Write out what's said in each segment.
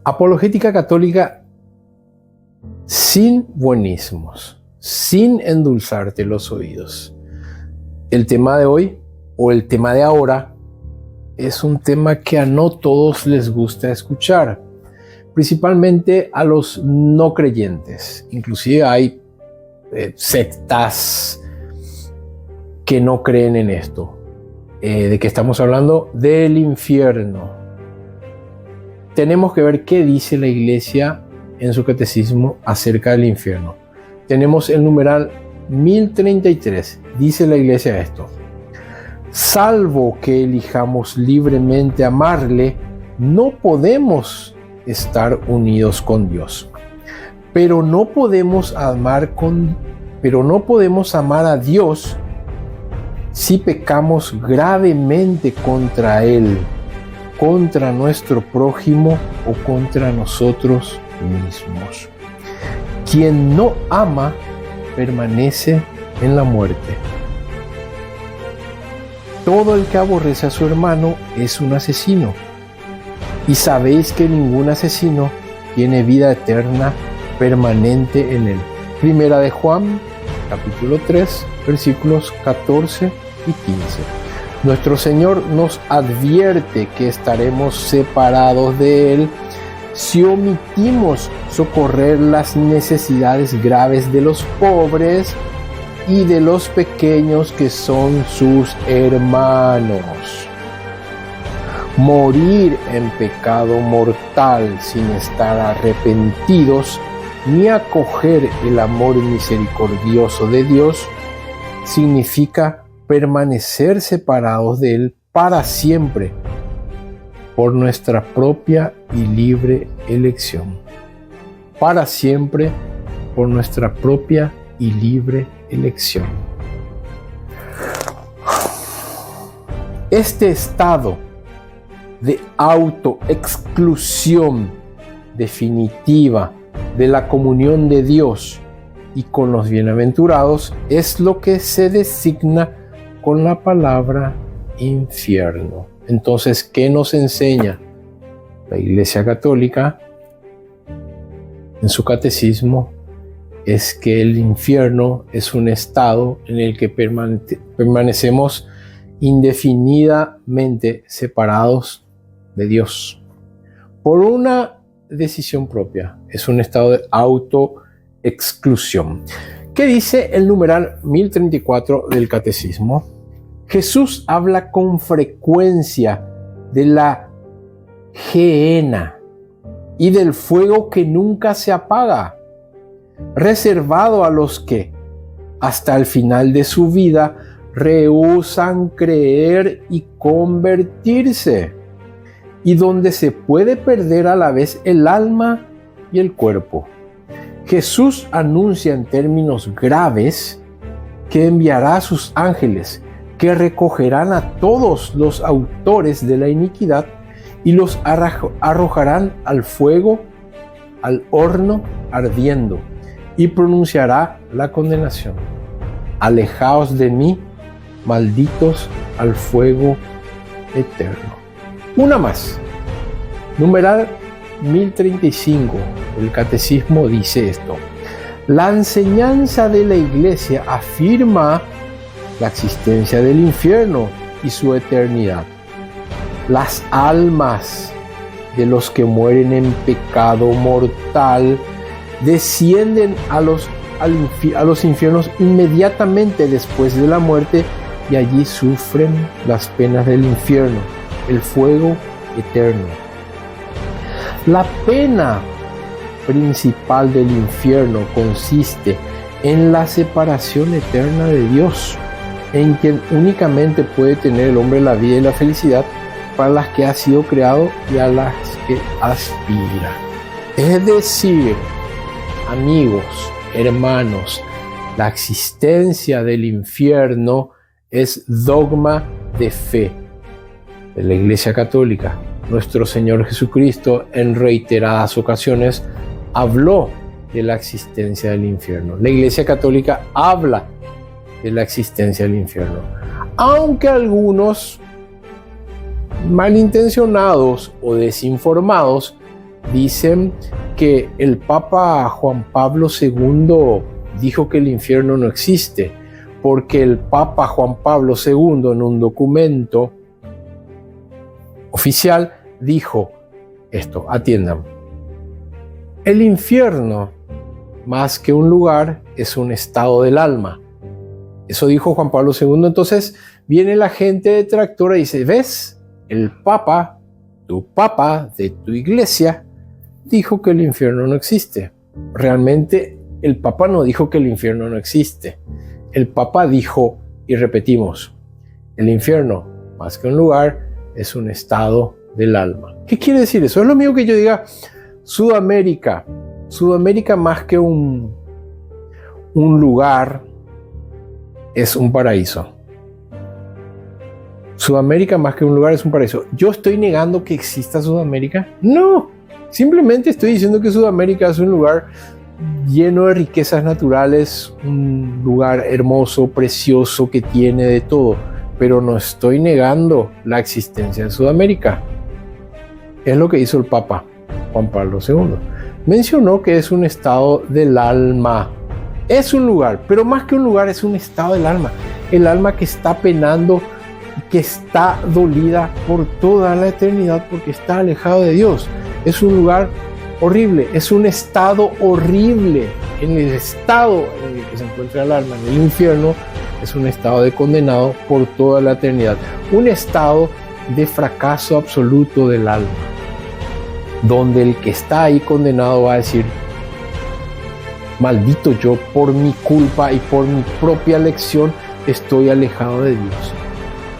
Apologética católica sin buenismos, sin endulzarte los oídos. El tema de hoy, o el tema de ahora, es un tema que a no todos les gusta escuchar, principalmente a los no creyentes. Inclusive hay sectas que no creen en esto. ¿De qué estamos hablando? Del infierno. Tenemos que ver qué dice la Iglesia en su catecismo acerca del infierno. Tenemos el numeral 1033. Dice la Iglesia esto: salvo que elijamos libremente amarle, no podemos estar unidos con Dios. Pero no podemos amar a Dios si pecamos gravemente contra Él, contra nuestro prójimo o contra nosotros mismos. Quien no ama permanece en la muerte. Todo el que aborrece a su hermano es un asesino, y sabéis que ningún asesino tiene vida eterna permanente en él. Primera de Juan, capítulo 3, versículos 14 y 15. Nuestro Señor nos advierte que estaremos separados de Él si omitimos socorrer las necesidades graves de los pobres y de los pequeños que son sus hermanos. Morir en pecado mortal sin estar arrepentidos ni acoger el amor misericordioso de Dios significa permanecer separados de Él para siempre por nuestra propia y libre elección. Para siempre por nuestra propia y libre elección. Este estado de autoexclusión definitiva de la comunión de Dios y con los bienaventurados es lo que se designa con la palabra infierno. Entonces, ¿qué nos enseña la Iglesia Católica en su catecismo? Es que el infierno es un estado en el que permanecemos indefinidamente separados de Dios por una decisión propia. Es un estado de autoexclusión. ¿Qué dice el numeral 1034 del catecismo? Jesús habla con frecuencia de la gehenna y del fuego que nunca se apaga, reservado a los que, hasta el final de su vida, rehúsan creer y convertirse, y donde se puede perder a la vez el alma y el cuerpo. Jesús anuncia en términos graves que enviará a sus ángeles, que recogerán a todos los autores de la iniquidad y los arrojarán al fuego, al horno ardiendo, y pronunciará la condenación: alejaos de mí, malditos, al fuego eterno. Una más. Numeral 1035. El catecismo dice esto: la enseñanza de la Iglesia afirma la existencia del infierno y su eternidad. Las almas de los que mueren en pecado mortal descienden a los infiernos inmediatamente después de la muerte y allí sufren las penas del infierno, el fuego eterno. La pena principal del infierno consiste en la separación eterna de Dios, en quien únicamente puede tener el hombre la vida y la felicidad para las que ha sido creado y a las que aspira. Es decir, amigos, hermanos, la existencia del infierno es dogma de fe de la Iglesia Católica. Nuestro Señor Jesucristo en reiteradas ocasiones habló de la existencia del infierno. La Iglesia Católica habla de la existencia del infierno, aunque algunos malintencionados o desinformados dicen que el Papa Juan Pablo II dijo que el infierno no existe, porque el Papa Juan Pablo II en un documento oficial dijo esto, atiendan: el infierno, más que un lugar, es un estado del alma. Eso dijo Juan Pablo II. Entonces viene la gente detractora y dice: ¿ves? El Papa, tu Papa de tu iglesia, dijo que el infierno no existe. Realmente el Papa no dijo que el infierno no existe. El Papa dijo, y repetimos, el infierno, más que un lugar, es un estado del alma. ¿Qué quiere decir eso? Es lo mismo que yo diga Sudamérica. Sudamérica, más que un lugar, es un paraíso. Sudamérica, más que un lugar, es un paraíso. ¿Yo estoy negando que exista Sudamérica? No. Simplemente estoy diciendo que Sudamérica es un lugar lleno de riquezas naturales, un lugar hermoso, precioso, que tiene de todo. Pero no estoy negando la existencia de Sudamérica. Es lo que hizo el Papa Juan Pablo II. Mencionó que es un estado del alma. Es un lugar, pero más que un lugar, es un estado del alma. El alma que está penando, que está dolida por toda la eternidad porque está alejado de Dios. Es un lugar horrible, es un estado horrible. En el estado en el que se encuentra el alma, en el infierno, es un estado de condenado por toda la eternidad. Un estado de fracaso absoluto del alma, donde el que está ahí condenado va a decir: maldito yo, por mi culpa y por mi propia elección estoy alejado de Dios.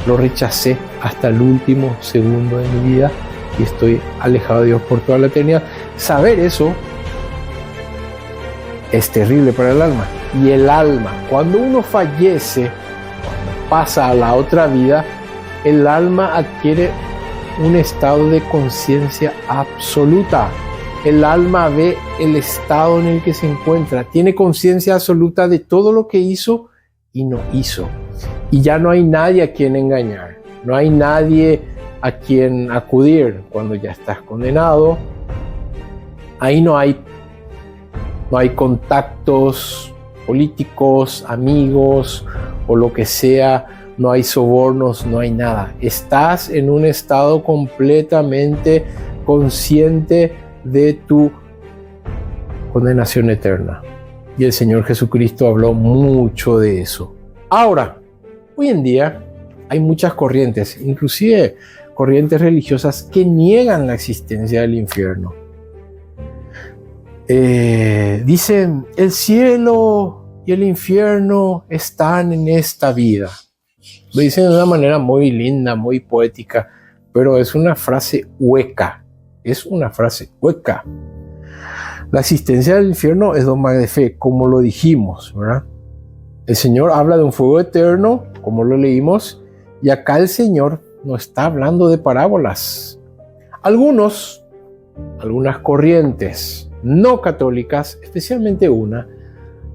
Lo rechacé hasta el último segundo de mi vida y estoy alejado de Dios por toda la eternidad. Saber eso es terrible para el alma. Y el alma, cuando uno fallece, cuando pasa a la otra vida, el alma adquiere un estado de conciencia absoluta. El alma ve el estado en el que se encuentra, tiene conciencia absoluta de todo lo que hizo y no hizo. Y ya no hay nadie a quien engañar, no hay nadie a quien acudir cuando ya estás condenado. Ahí no hay contactos políticos, amigos o lo que sea, no hay sobornos, no hay nada. Estás en un estado completamente consciente de tu condenación eterna. Y el Señor Jesucristo habló mucho de eso. Ahora, hoy en día hay muchas corrientes, inclusive corrientes religiosas, que niegan la existencia del infierno. Dicen: el cielo y el infierno están en esta vida. Lo dicen de una manera muy linda, muy poética, pero es una frase hueca. Es una frase hueca. La existencia del infierno es dogma de fe, como lo dijimos, ¿verdad? El Señor habla de un fuego eterno, como lo leímos, y acá el Señor no está hablando de parábolas. Algunas corrientes no católicas, especialmente una,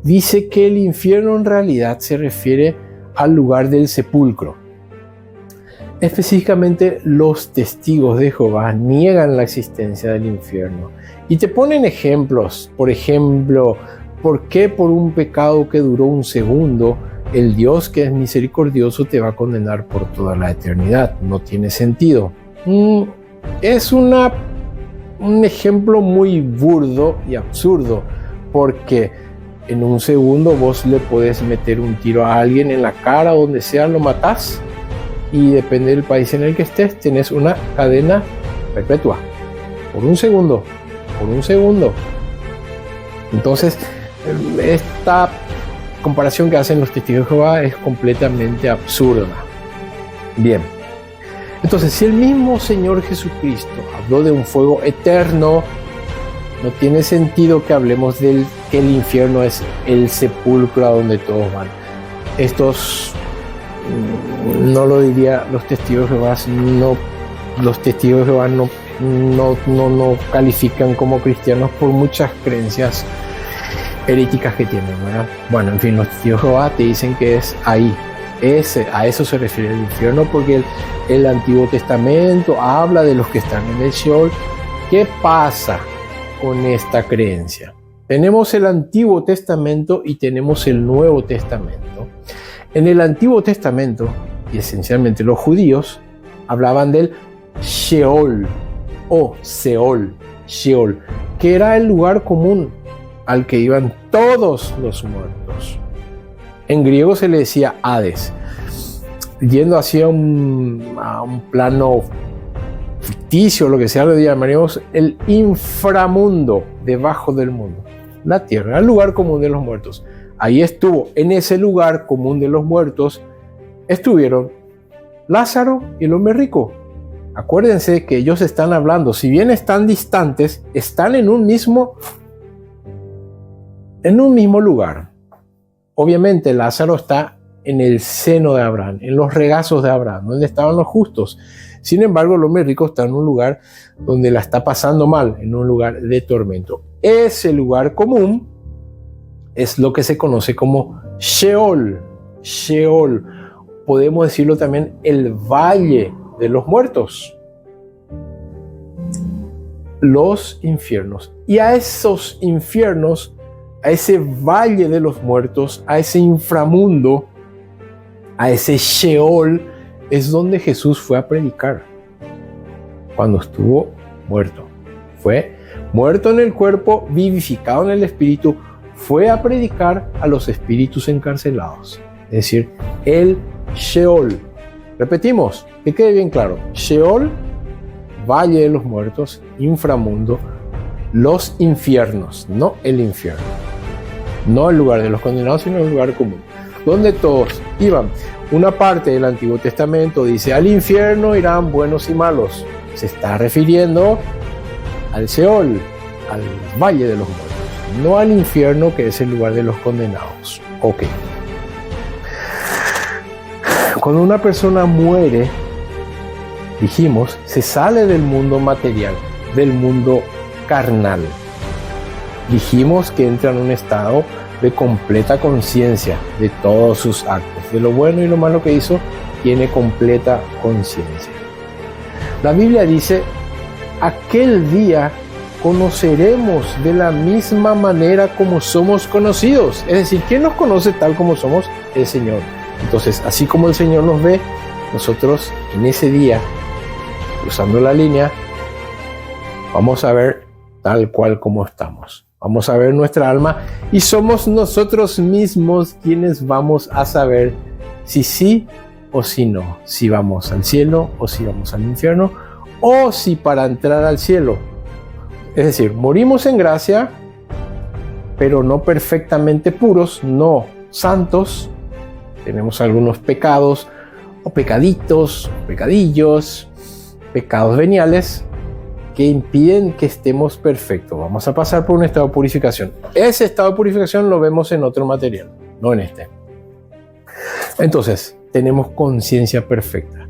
dice que el infierno en realidad se refiere al lugar del sepulcro. Específicamente, los testigos de Jehová niegan la existencia del infierno y te ponen ejemplos. Por ejemplo, ¿por qué por un pecado que duró un segundo el Dios que es misericordioso te va a condenar por toda la eternidad? No tiene sentido. Es un ejemplo muy burdo y absurdo, porque en un segundo vos le podés meter un tiro a alguien en la cara, donde sea, lo matás, y depende del país en el que estés, tenés una cadena perpetua. Por un segundo. Entonces, esta comparación que hacen los testigos de Jehová es completamente absurda. Bien. Entonces, si el mismo Señor Jesucristo habló de un fuego eterno, no tiene sentido que hablemos que el infierno es el sepulcro a donde todos van. Estos no lo diría los testigos de Jehová. No, los testigos de Jehová no califican como cristianos por muchas creencias heréticas que tienen, ¿verdad? Bueno, en fin, los testigos de Jehová te dicen que es ahí. A eso se refiere el infierno, porque el Antiguo Testamento habla de los que están en el Sheol. ¿Qué pasa? con esta creencia. Tenemos el Antiguo Testamento y tenemos el Nuevo Testamento. En el Antiguo Testamento, y esencialmente los judíos, hablaban del Sheol o Seol, Sheol, que era el lugar común al que iban todos los muertos. En griego se le decía Hades, yendo hacia a un plano ficticio, lo que sea, lo llamaríamos el inframundo, debajo del mundo. La tierra, el lugar común de los muertos. Ahí estuvo, en ese lugar común de los muertos, estuvieron Lázaro y el hombre rico. Acuérdense que ellos están hablando, si bien están distantes, están en un mismo lugar. Obviamente Lázaro está en el seno de Abraham, en los regazos de Abraham, donde estaban los justos. Sin embargo, el hombre rico está en un lugar donde la está pasando mal, en un lugar de tormento. Ese lugar común es lo que se conoce como Sheol. Sheol. Podemos decirlo también el valle de los muertos. Los infiernos. Y a esos infiernos, a ese valle de los muertos, a ese inframundo, a ese Sheol, es donde Jesús fue a predicar cuando estuvo muerto. Fue muerto en el cuerpo, vivificado en el espíritu, fue a predicar a los espíritus encarcelados. Es decir, el Sheol. Repetimos, que quede bien claro. Sheol, valle de los muertos, inframundo, los infiernos, no el infierno. No el lugar de los condenados, sino el lugar común, donde todos iban. Una parte del Antiguo Testamento dice, al infierno irán buenos y malos. Se está refiriendo al Seol, al valle de los muertos, no al infierno, que es el lugar de los condenados. Ok. Cuando una persona muere, dijimos, se sale del mundo material, del mundo carnal. Dijimos que entra en un estado de completa conciencia de todos sus actos, de lo bueno y lo malo que hizo, tiene completa conciencia. La Biblia dice, aquel día conoceremos de la misma manera como somos conocidos. Es decir, ¿quién nos conoce tal como somos? El Señor. Entonces, así como el Señor nos ve, nosotros en ese día, cruzando la línea, vamos a ver tal cual como estamos. Vamos a ver nuestra alma y somos nosotros mismos quienes vamos a saber si sí o si no, si vamos al cielo o si vamos al infierno, o si para entrar al cielo, es decir, morimos en gracia, pero no perfectamente puros, no santos, tenemos algunos pecados o pecaditos, pecadillos, pecados veniales, que impiden que estemos perfectos. Vamos a pasar por un estado de purificación. Ese estado de purificación lo vemos en otro material, no en este. Entonces, tenemos conciencia perfecta.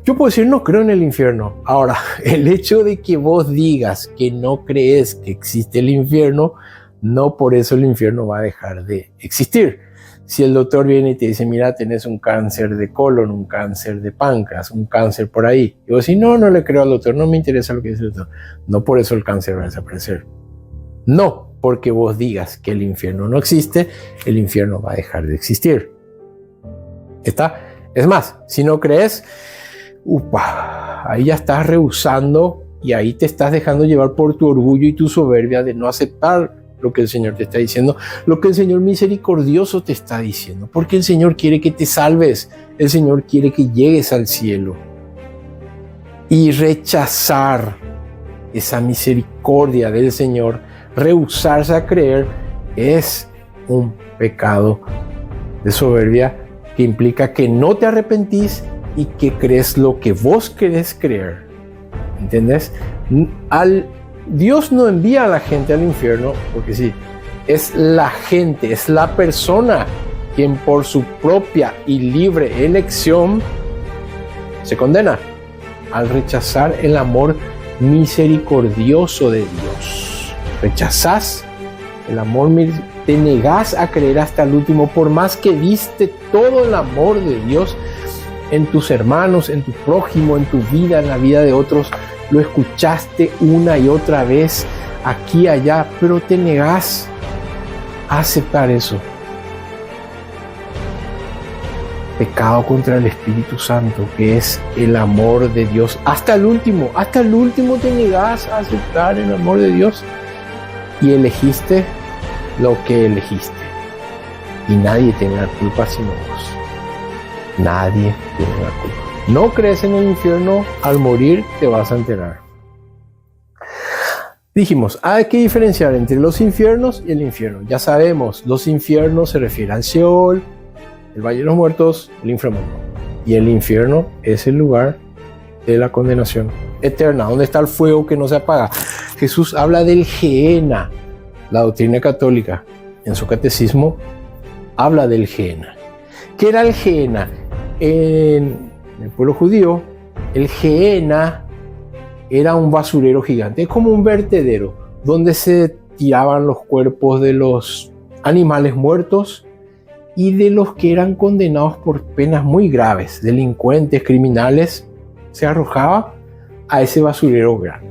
Yo puedo decir, no creo en el infierno. Ahora, el hecho de que vos digas que no crees que existe el infierno, no por eso el infierno va a dejar de existir. Si el doctor viene y te dice, mira, tenés un cáncer de colon, un cáncer de páncreas, un cáncer por ahí. Y vos decís, no le creo al doctor, no me interesa lo que dice el doctor. No por eso el cáncer va a desaparecer. No porque vos digas que el infierno no existe, el infierno va a dejar de existir. ¿Está? Es más, si no crees, ahí ya estás rehusando y ahí te estás dejando llevar por tu orgullo y tu soberbia de no aceptar lo que el Señor te está diciendo, lo que el Señor misericordioso te está diciendo, porque el Señor quiere que te salves, el Señor quiere que llegues al cielo. Y rechazar esa misericordia del Señor, rehusarse a creer, es un pecado de soberbia que implica que no te arrepentís y que crees lo que vos querés creer. ¿Entendés? Dios no envía a la gente al infierno porque sí, es la gente, es la persona quien por su propia y libre elección se condena al rechazar el amor misericordioso de Dios. Rechazás el amor, te negás a creer hasta el último, por más que viste todo el amor de Dios en tus hermanos, en tu prójimo, en tu vida, en la vida de otros. Lo escuchaste una y otra vez aquí, allá, pero te negás a aceptar eso. Pecado contra el Espíritu Santo, que es el amor de Dios. Hasta el último te negás a aceptar el amor de Dios y elegiste lo que elegiste. Y nadie tiene la culpa sino vos. Nadie tiene la culpa. No crees en el infierno, al morir te vas a enterar. Dijimos, hay que diferenciar entre los infiernos y el infierno. Ya sabemos, los infiernos se refieren al Seol, el Valle de los Muertos, el inframundo. Y el infierno es el lugar de la condenación eterna, donde está el fuego que no se apaga. Jesús habla del Gehenna. La doctrina católica, en su catecismo, habla del Gehenna. ¿Qué era el Gehenna? En el pueblo judío, el Gehenna era un basurero gigante, es como un vertedero, donde se tiraban los cuerpos de los animales muertos y de los que eran condenados por penas muy graves, delincuentes, criminales, se arrojaba a ese basurero grande.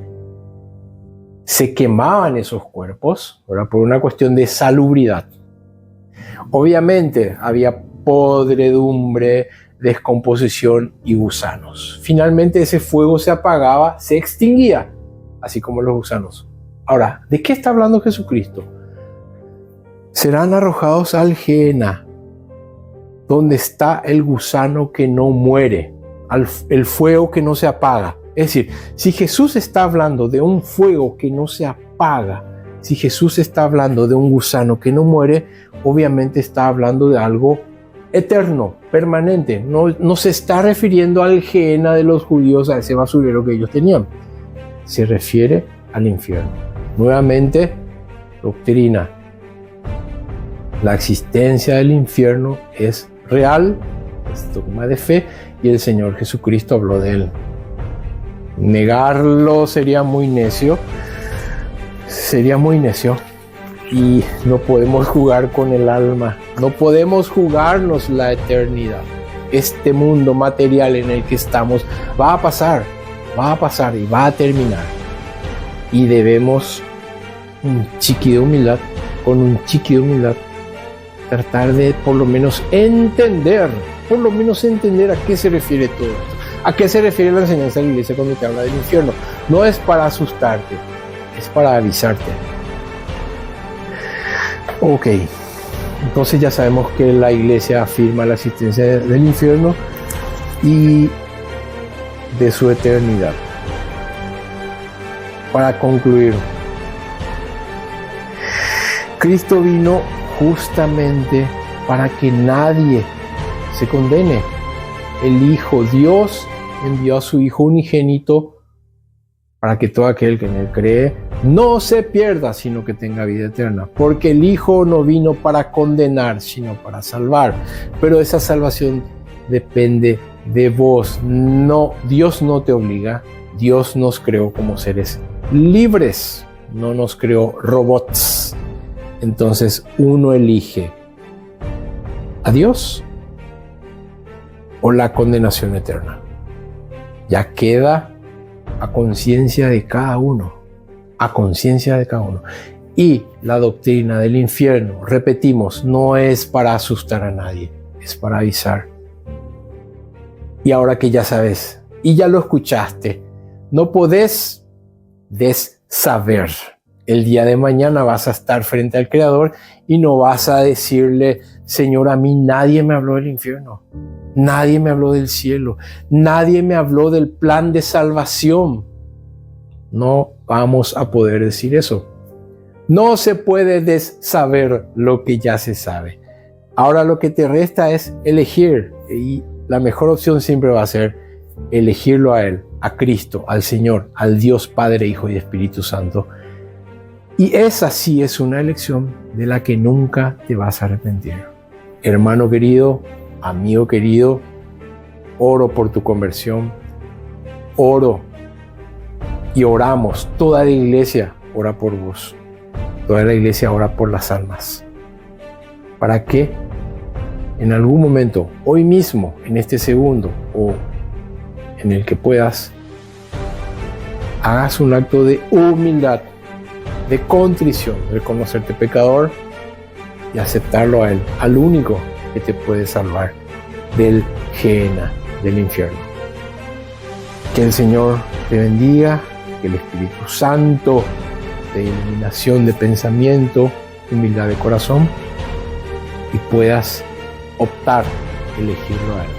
Se quemaban esos cuerpos, ¿verdad? Por una cuestión de salubridad. Obviamente había podredumbre, descomposición y gusanos. Finalmente ese fuego se apagaba, se extinguía, así como los gusanos. Ahora, ¿de qué está hablando Jesucristo? Serán arrojados al Gehenna, donde está el gusano que no muere, el fuego que no se apaga. Es decir, si Jesús está hablando de un fuego que no se apaga, si Jesús está hablando de un gusano que no muere, obviamente está hablando de algo eterno, permanente. No se está refiriendo al Gehenna de los judíos, a ese basurero que ellos tenían. Se refiere al infierno. Nuevamente, doctrina. La existencia del infierno es real, es dogma de fe, y el Señor Jesucristo habló de él. Negarlo sería muy necio. Y no podemos jugar con el alma, no podemos jugarnos la eternidad. Este mundo material en el que estamos va a pasar y va a terminar. Y debemos con un chiqui de humildad, tratar de por lo menos entender a qué se refiere todo esto. ¿A qué se refiere la enseñanza de la iglesia cuando te habla del infierno? No es para asustarte, es para avisarte. Ok, entonces ya sabemos que la iglesia afirma la existencia del infierno y de su eternidad. Para concluir, Cristo vino justamente para que nadie se condene. El Hijo, Dios, envió a su Hijo unigénito para que todo aquel que en él cree no se pierda, sino que tenga vida eterna. Porque el Hijo no vino para condenar, sino para salvar. Pero esa salvación depende de vos. No, Dios no te obliga. Dios nos creó como seres libres. No nos creó robots. Entonces uno elige a Dios o la condenación eterna. Ya queda a conciencia de cada uno. Y la doctrina del infierno, repetimos, no es para asustar a nadie, es para avisar. Y ahora que ya sabes y ya lo escuchaste, no podés saber. El día de mañana vas a estar frente al Creador y no vas a decirle: Señor, a mí nadie me habló del infierno, nadie me habló del cielo, nadie me habló del plan de salvación. No vamos a poder decir eso. No se puede saber lo que ya se sabe. Ahora lo que te resta es elegir, y la mejor opción siempre va a ser elegirlo a Él, a Cristo, al Señor, al Dios Padre, Hijo y Espíritu Santo. Y esa sí es una elección de la que nunca te vas a arrepentir. Hermano querido, amigo querido, oro por tu conversión, oro y oramos, toda la iglesia ora por vos, toda la iglesia ora por las almas, para que en algún momento, hoy mismo, en este segundo o en el que puedas, hagas un acto de humildad de contrición, reconocerte pecador y aceptarlo a Él, al único que te puede salvar del Gehenna, del infierno. Que el Señor te bendiga, que el Espíritu Santo de iluminación de pensamiento, humildad de corazón, y puedas optar, elegirlo a Él,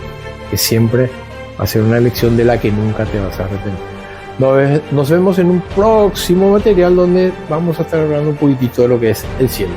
que siempre va a ser una elección de la que nunca te vas a arrepentir. Nos vemos en un próximo material donde vamos a estar hablando un poquitito de lo que es el cielo.